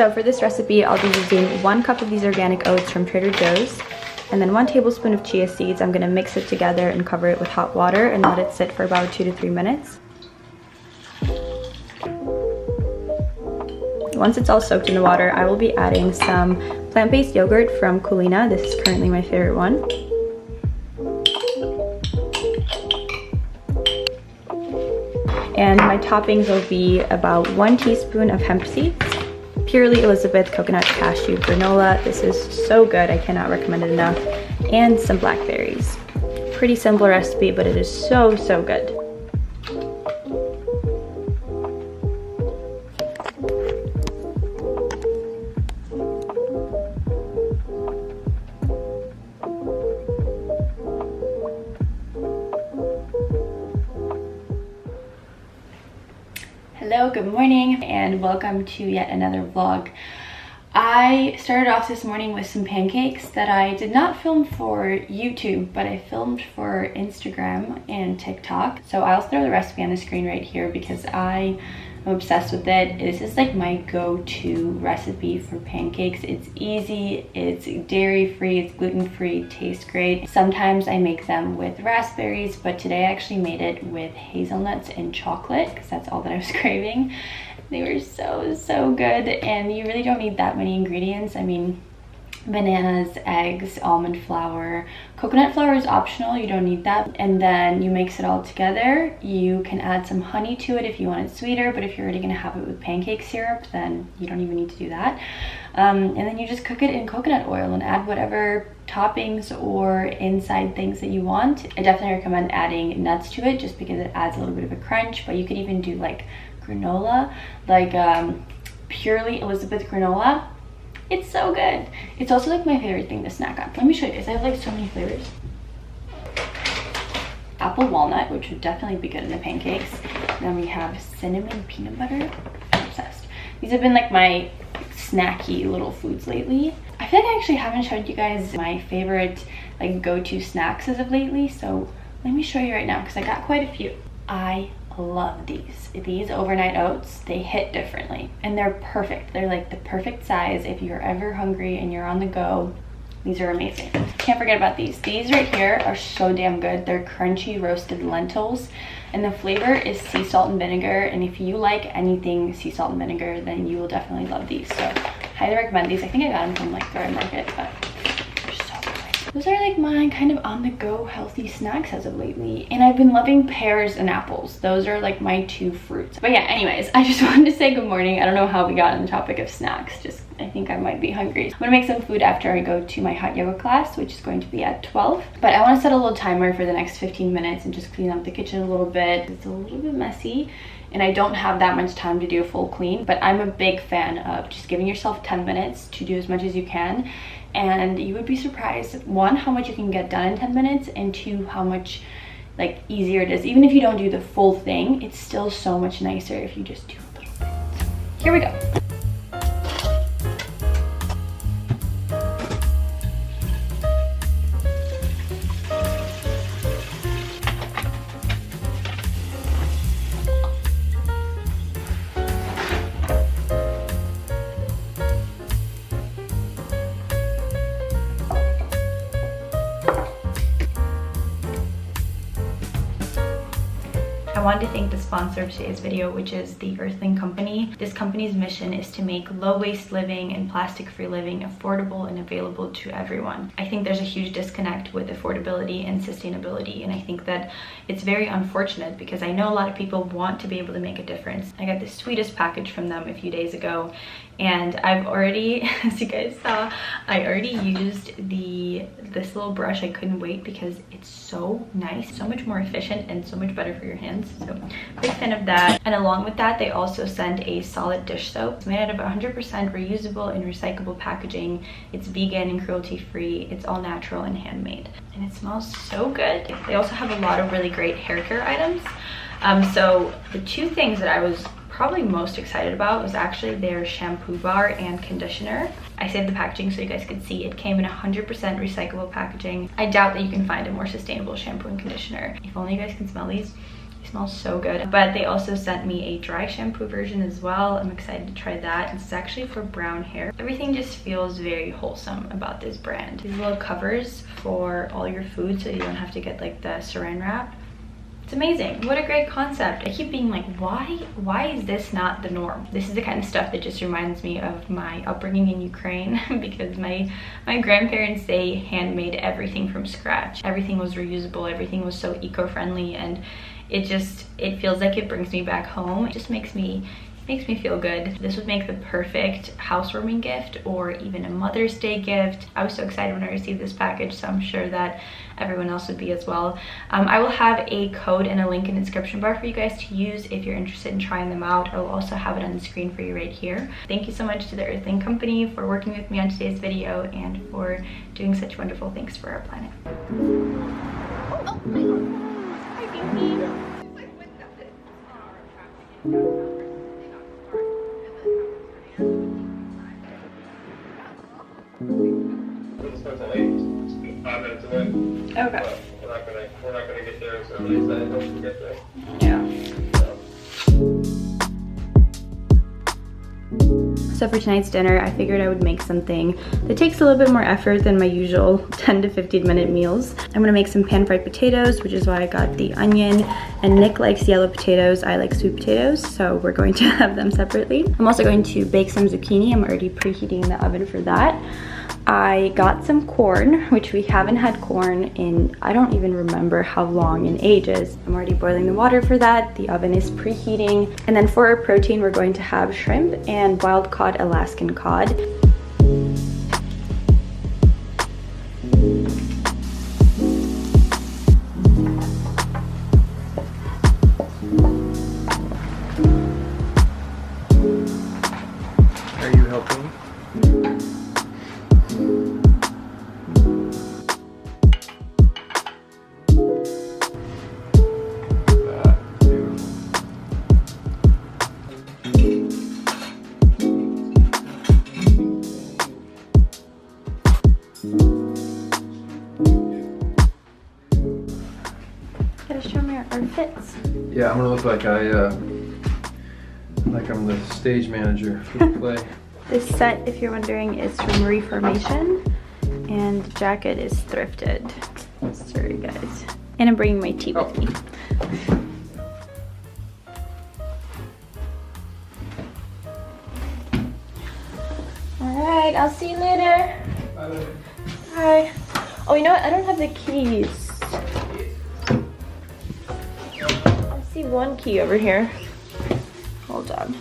So for this recipe, I'll be using 1 cup of these organic oats from Trader Joe's, and then 1 tablespoon of chia seeds. I'm gonna mix it together and cover it with hot water and let it sit for about 2 to 3 minutes. Once it's all soaked in the water, I will be adding some plant-based yogurt from Culina. This is currently my favorite one. And my toppings will be about 1 teaspoon of hemp seeds, Purely Elizabeth coconut cashew granola. This is so good, I cannot recommend it enough. And some blackberries. Pretty simple recipe, but it is so good. Hello, good morning, and welcome to yet another vlog. I started off this morning with some pancakes that I did not film for YouTube, but I filmed for Instagram and TikTok. So I'll throw the recipe on the screen right here because I am obsessed with it. This is like my go-to recipe for pancakes. It's easy, it's dairy-free, it's gluten-free, tastes great. Sometimes I make them with raspberries, but today I actually made it with hazelnuts and chocolate because that's all that I was craving. They were so good, and you really don't need that many ingredients. I mean, bananas, eggs, almond flour. Coconut flour is optional, you don't need that. And then you mix it all together. You can add some honey to it if you want it sweeter, but if you're already gonna have it with pancake syrup, then you don't even need to do that. And then you just cook it in coconut oil and add whatever toppings or inside things that you want. I definitely recommend adding nuts to it just because it adds a little bit of a crunch, but you could even do like granola, like Purely Elizabeth granola. It's so good. It's also like my favorite thing to snack on. Let me show you guys. I have like so many flavors. Apple walnut, which would definitely be good in the pancakes. Then we have cinnamon peanut butter. I'm obsessed. These have been like my snacky little foods lately. I feel like I actually haven't showed you guys my favorite like go-to snacks as of lately. So let me show you right now because I got quite a few. I love these overnight oats. They hit differently and they're perfect. They're like the perfect size if you're ever hungry and you're on the go. These are amazing. Can't forget about these right here are so damn good. They're crunchy roasted lentils and the flavor is sea salt and vinegar, and if you like anything sea salt and vinegar, then you will definitely love these. So highly recommend these. I think I got them from like Thrive Market, but those are like my kind of on-the-go healthy snacks as of lately. And I've been loving pears and apples. Those are like my 2 fruits. But yeah, anyways, I just wanted to say good morning. I don't know how we got on the topic of snacks. Just, I think I might be hungry. I'm gonna make some food after I go to my hot yoga class, which is going to be at 12. But I wanna set a little timer for the next 15 minutes and just clean up the kitchen a little bit. It's a little bit messy and I don't have that much time to do a full clean, but I'm a big fan of just giving yourself 10 minutes to do as much as you can. And you would be surprised, 1, how much you can get done in 10 minutes, and 2, how much like easier it is. Even if you don't do the full thing, it's still so much nicer if you just do a little bit. Here we go. I wanted to thank the sponsor of today's video, which is the Earthling Company. This company's mission is to make low-waste living and plastic-free living affordable and available to everyone. I think there's a huge disconnect with affordability and sustainability, and I think that it's very unfortunate because I know a lot of people want to be able to make a difference. I got the sweetest package from them a few days ago, and I've already, as you guys saw, I already used this little brush. I couldn't wait because it's so nice, so much more efficient and so much better for your hands. So big fan of that. And along with that, they also send a solid dish soap. It's made out of 100% reusable and recyclable packaging. It's vegan and cruelty free. It's all natural and handmade, and it smells so good. They also have a lot of really great hair care items. So the 2 things that I was probably most excited about was actually their shampoo bar and conditioner. I saved the packaging so you guys could see. It came in 100% recyclable packaging. I doubt that you can find a more sustainable shampoo and conditioner. If only you guys can smell these. They smells so good. But they also sent me a dry shampoo version as well. I'm excited to try that. It's actually for brown hair. Everything just feels very wholesome about this brand. These little covers for all your food so you don't have to get like the saran wrap. It's amazing. What a great concept. I keep being like, why is this not the norm? This is the kind of stuff that just reminds me of my upbringing in Ukraine because my grandparents, they handmade everything from scratch. Everything was reusable, everything was so eco-friendly, and it feels like it brings me back home. It just makes me feel good. This would make the perfect housewarming gift or even a Mother's Day gift. I was so excited when I received this package, so I'm sure that everyone else would be as well. I will have a code and a link in the description bar for you guys to use if you're interested in trying them out. I will also have it on the screen for you right here. Thank you so much to the Earthling Company for working with me on today's video and for doing such wonderful things for our planet. Oh my God. Hi, baby. Okay. We're not gonna get there as early as I hope to get there. Yeah. So for tonight's dinner, I figured I would make something that takes a little bit more effort than my usual 10 to 15 minute meals. I'm gonna make some pan-fried potatoes, which is why I got the onion, and Nick likes yellow potatoes, I like sweet potatoes, so we're going to have them separately. I'm also going to bake some zucchini. I'm already preheating the oven for that. I got some corn, which we haven't had corn in, I don't even remember how long, in ages. I'm already boiling the water for that. The oven is preheating. And then for our protein, we're going to have shrimp and wild caught Alaskan cod. Are you helping? Gotta show me our outfits. Yeah, I'm gonna look like I'm the stage manager for the play. This set, if you're wondering, is from Reformation, and the jacket is thrifted. Sorry, guys. And I'm bringing my tea with me. All right, I'll see you later. Bye. Bye. Oh, you know what? I don't have the keys. I see one key over here. Hold on.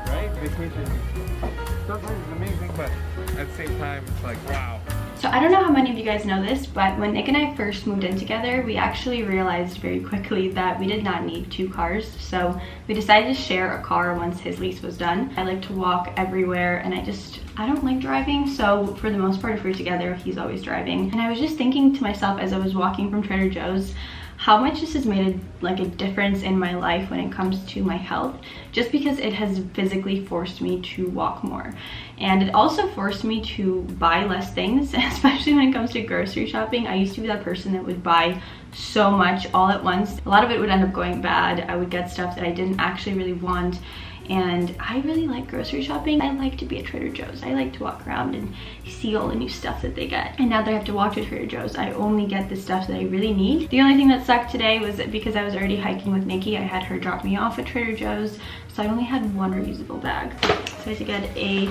Right? Vacation sometimes it's amazing, but at the same time, it's like, wow. So I don't know how many of you guys know this, but when Nick and I first moved in together, we actually realized very quickly that we did not need 2 cars. So we decided to share a car once his lease was done. I like to walk everywhere, and I don't like driving. So for the most part, if we're together, he's always driving. And I was just thinking to myself as I was walking from Trader Joe's, how much this has made a difference in my life when it comes to my health, just because it has physically forced me to walk more. And it also forced me to buy less things, especially when it comes to grocery shopping. I used to be that person that would buy so much all at once. A lot of it would end up going bad. I would get stuff that I didn't actually really want. And I really like grocery shopping. I like to be at Trader Joe's. I like to walk around and see all the new stuff that they get. And now that I have to walk to Trader Joe's, I only get the stuff that I really need. The only thing that sucked today was that because I was already hiking with Nikki, I had her drop me off at Trader Joe's. So I only had one reusable bag. So I had to get a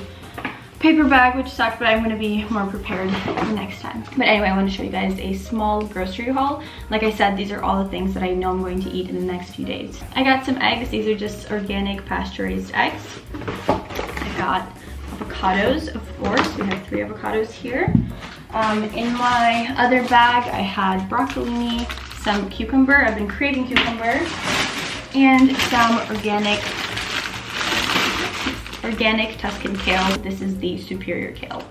paper bag, which sucked, but I'm going to be more prepared next time. But anyway, I want to show you guys a small grocery haul. Like I said, these are all the things that I know I'm going to eat in the next few days. I got some eggs. These are just organic pasture-raised eggs. I got avocados, of course. We have 3 avocados here. In my other bag, I had broccolini, some cucumber. I've been craving cucumber. And some organic Tuscan kale. This is the superior kale.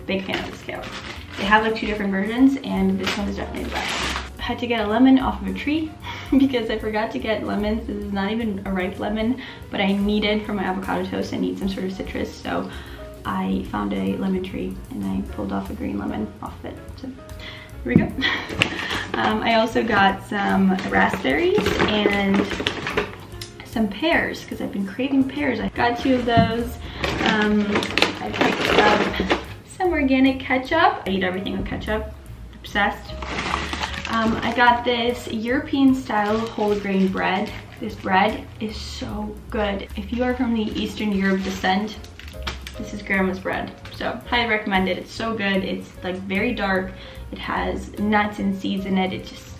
Big fan of this kale. They have like 2 different versions, and this one is definitely the best. I had to get a lemon off of a tree. because I forgot to get lemons. This is not even a ripe lemon, but I needed for my avocado toast, I need some sort of citrus. So I found a lemon tree and I pulled off a green lemon off of it. So here we go. I also got some raspberries and some pears because I've been craving pears. I got 2 of those. I picked up some organic ketchup. I eat everything with ketchup. Obsessed. I got this European style whole grain bread. This bread is so good. If you are from the Eastern Europe descent, this is grandma's bread. So highly recommend it. It's so good. It's like very dark. It has nuts and seeds in it. It's just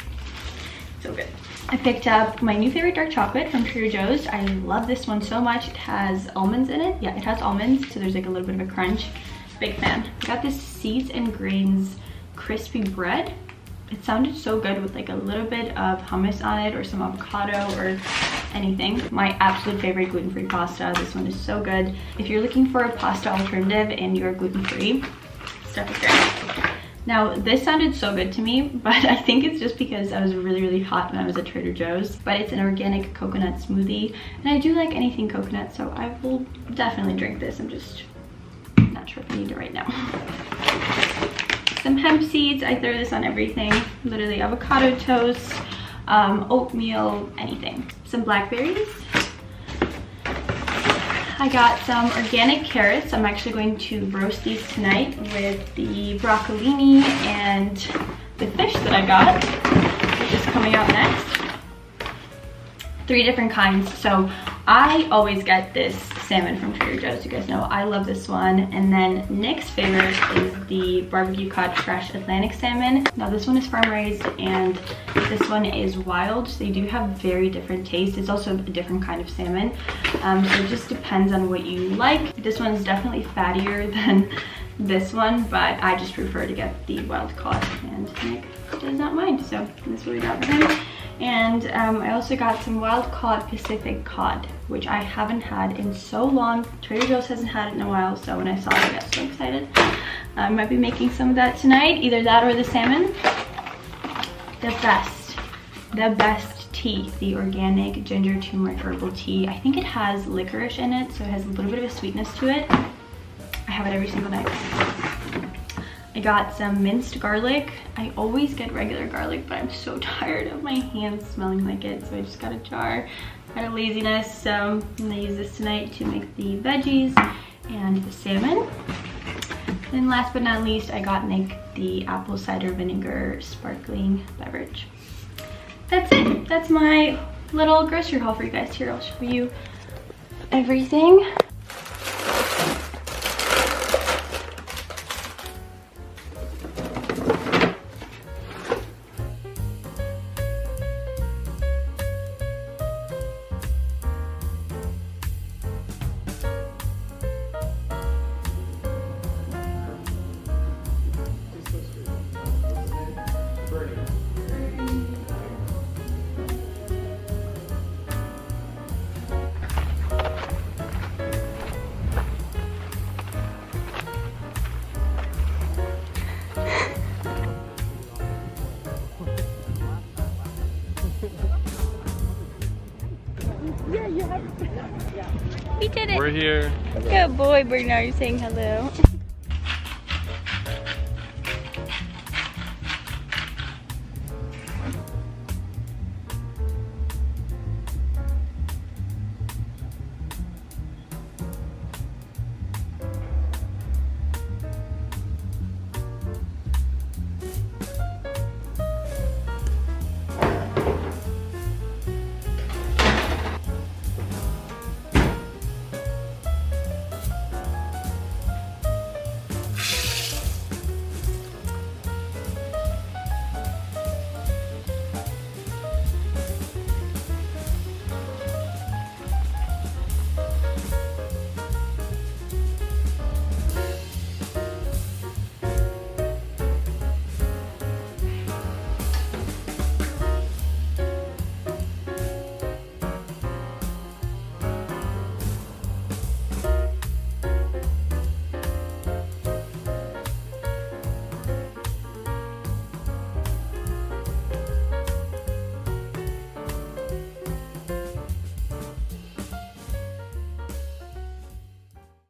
so good. I picked up my new favorite dark chocolate from Trader Joe's. I love this one so much. It has almonds in it. Yeah, it has almonds, so there's like a little bit of a crunch. Big fan. I got this Seeds and Grains crispy bread. It sounded so good with like a little bit of hummus on it or some avocado or anything. My absolute favorite gluten-free pasta. This one is so good. If you're looking for a pasta alternative and you're gluten-free, stuff is great. Now, this sounded so good to me, but I think it's just because I was really hot when I was at Trader Joe's. But it's an organic coconut smoothie, and I do like anything coconut, so I will definitely drink this. I'm just not sure if I need it right now. Some hemp seeds. I throw this on everything. Literally avocado toast, oatmeal, anything. Some blackberries. I got some organic carrots. I'm actually going to roast these tonight with the broccolini and the fish that I got, which is coming out next. 3 different kinds. So I always get this salmon from Trader Joe's. You guys know I love this one. And then Nick's favorite is the barbecue cod fresh Atlantic salmon. Now this one is farm raised and this one is wild. So they do have very different tastes. It's also a different kind of salmon. So it just depends on what you like. This one is definitely fattier than this one, but I just prefer to get the wild cod, and Nick does not mind. So this is what we got for him. And I also got some wild caught Pacific cod, which I haven't had in so long. Trader Joe's hasn't had it in a while, so when I saw it, I got so excited. I might be making some of that tonight, either that or the salmon. The best tea, the organic ginger turmeric herbal tea. I think it has licorice in it, so it has a little bit of a sweetness to it. I have it every single night. I got some minced garlic. I always get regular garlic, but I'm so tired of my hands smelling like it, so I just got a jar out of laziness. So I'm gonna use this tonight to make the veggies and the salmon. And last but not least, I got Nick the apple cider vinegar sparkling beverage. That's it. That's my little grocery haul for you guys. Here, I'll show you everything. We did it. We're here. Good boy, Bernard. You're saying hello.